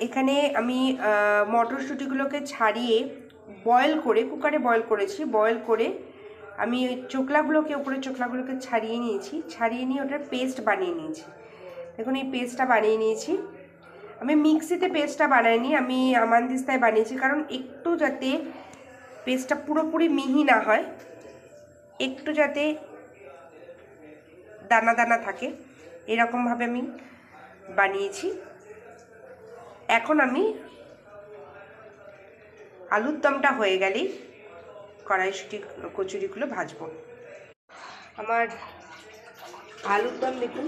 এখানে আমি মটরশুঁটিগুলোকে ছাড়িয়ে বয়েল করে কুকারে বয়েল করেছি। বয়েল করে আমি ওই চোকলাগুলোকে উপরে চোকলাগুলোকে ছাড়িয়ে নিয়েছি, ছাড়িয়ে নিয়ে ওটার পেস্ট বানিয়ে নিয়েছি। দেখুন এই পেস্টটা বানিয়ে নিয়েছি। আমি মিক্সিতে পেস্টটা বানাইনি, আমি আমানদিস্তায় বানিয়েছি, কারণ একটু যাতে পেস্টটা পুরোপুরি মিহি না হয়, একটু যাতে দানা দানা থাকে, এরকমভাবে আমি বানিয়েছি। এখন আমি আলুর দমটা হয়ে গেলেই কড়াইশুঁটি কচুরিগুলো ভাজবো। আমার আলুর দম দেখুন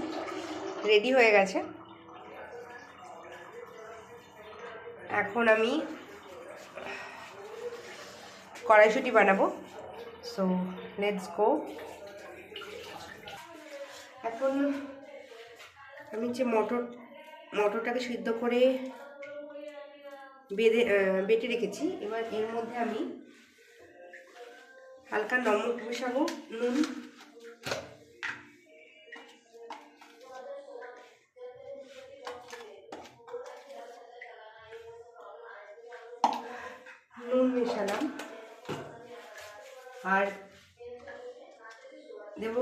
রেডি হয়ে গেছে। এখন আমি কড়াইশুঁটি বানাবো। So let's go. এখন আমি যে মটরটাকে সিদ্ধ করে বেটে রেখেছি, এবার এর মধ্যে আমি হালকা নমক মেশাবো, নুন, মেশালাম, আর দেব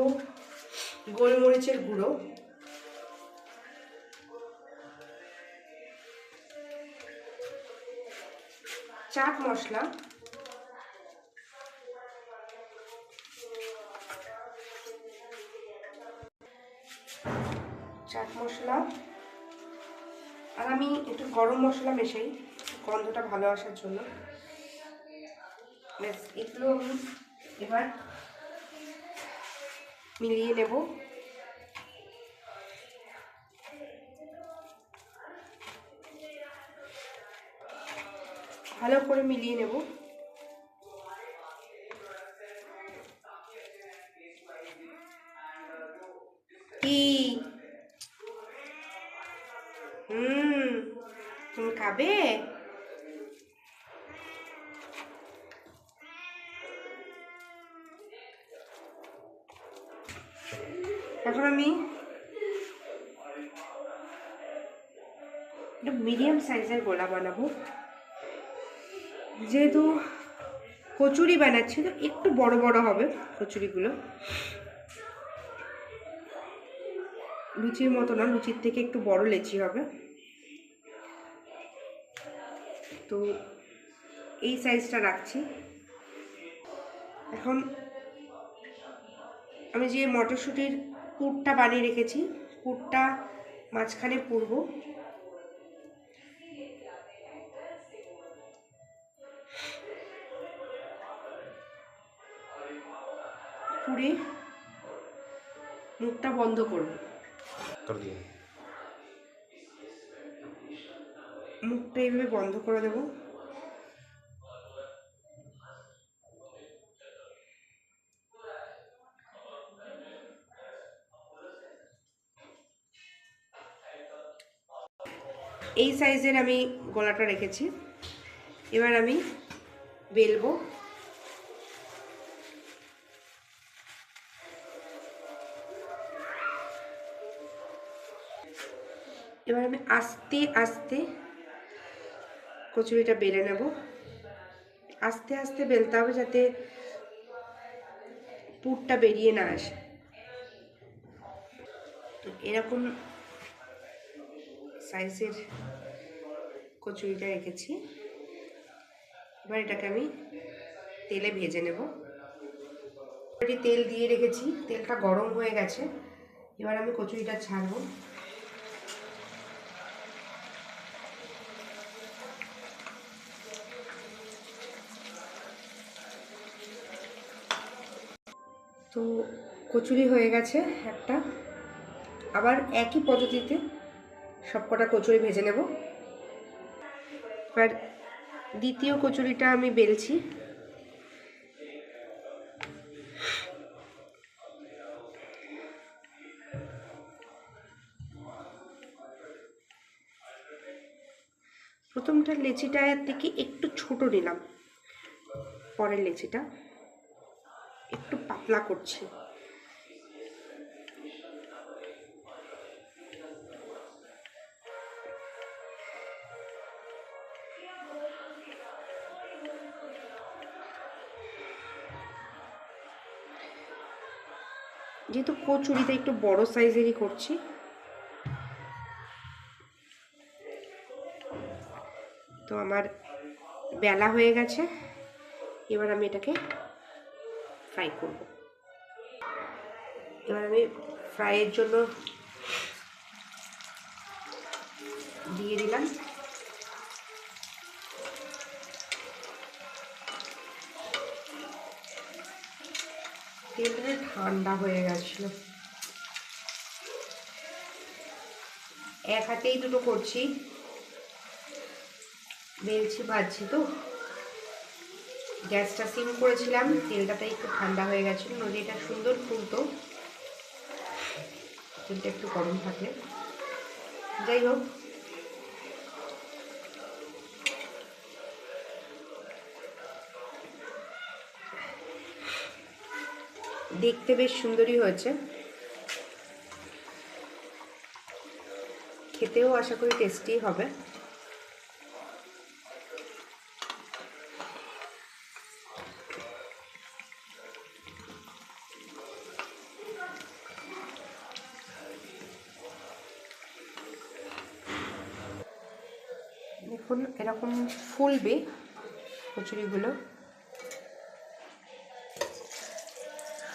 গোলমরিচের গুঁড়ো, চাট মশলা, আর আমি একটু গরম মশলা মেশাই গন্ধটা ভালো আসার জন্য। ব্যাস, এগুলো আমি এবার মিলিয়ে নেব। ভালো করে মিলিয়ে নেব। কি তুমি খাবে? এখন আমি একটা মিডিয়াম সাইজের গোলা বানাবো। যেহেতু কচুরি বানাচ্ছি তো একটু বড় বড় হবে কচুরিগুলো, লুচির মতো না, লুচির থেকে একটু বড় লেচি হবে। তো এই সাইজটা রাখছি। এখন আমি যে মটরশুঁটির পুরটা বানিয়ে রেখেছি, পুরটা মাঝখানে পুরবো। পুরে মুখটা বন্ধ করব, মুখটা এইভাবে বন্ধ করে দেব। এই সাইজের আমি গলাটা রেখেছি। এবার আমি বেলবো। এবার আমি আস্তে আস্তে কচুরিটা বেলে নেব। আস্তে আস্তে বেলতে হবে যাতে পুরটা বেরিয়ে না আসে। এরকম সাইজের কচুরিটা রেখেছি। এবার এটাকে আমি তেলে ভেজে নেব। তেল দিয়ে রেখেছি, তেলটা গরম হয়ে গেছে। এবার আমি কচুরিটা ছাড়বো। তো কচুরি হয়ে গেছে একটা। আবার একই পদ্ধতিতে সবকটা কচুরি ভেজে নেব। এবার দ্বিতীয় কচুরিটা আমি বেলছি। প্রথমটা লেচিটা থেকে একটু ছোট নিলাম, পরের লেচিটা একটু পাতলা করছি। যেহেতু কচুরিটা একটু বড় সাইজেরই করছি, তো আমার বেলা হয়ে গেছে। এবার আমি এটাকে ফ্রাই করব। এবার আমি ফ্রাইয়ের জন্য দিয়ে দিলাম তেলটা ঠান্ডা হয়ে গেছিল, এক হাতেই দুটো করছি, বেলছি ভাজছি তো। গ্যাসটা সিম করেছিলাম, তেলটা তাই একটু ঠান্ডা হয়ে গেছিলো, নদী এটা সুন্দর ফুলতো তেলটা একটু গরম থাকলে। যাই হোক, দেখতে বেশ সুন্দরই হয়েছে, খেতেও আশা করি টেস্টি হবে। দেখুন এরকম ফুলবে কচুরিগুলো,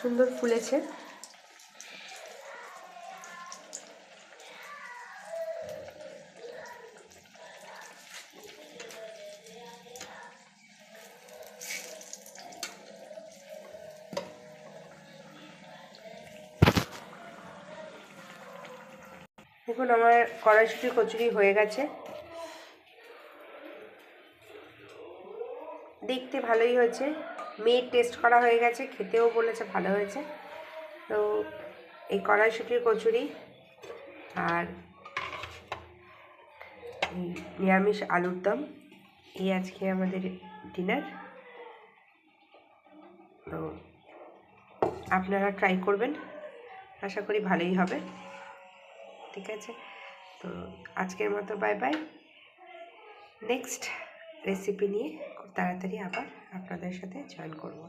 সুন্দর ফুলেছে। দেখুন আমার কড়াইশুঁটি কচুরি হয়ে গেছে, দেখতে ভালোই হয়েছে, মেয়ের টেস্ট করা হয়ে গেছে, খেতেও বলেছে ভালো হয়েছে। তো এই কড়াইশুঁটির কচুরি আর নিরামিষ আলুর দম, এই আজকে আমাদের ডিনার। তো আপনারা ট্রাই করবেন, আশা করি ভালোই হবে। ঠিক আছে, তো আজকের মতো বাই বাই। নেক্সট রেসিপি নিয়ে খুব তাড়াতাড়ি আবার আপনাদের সাথে জয়েন করব।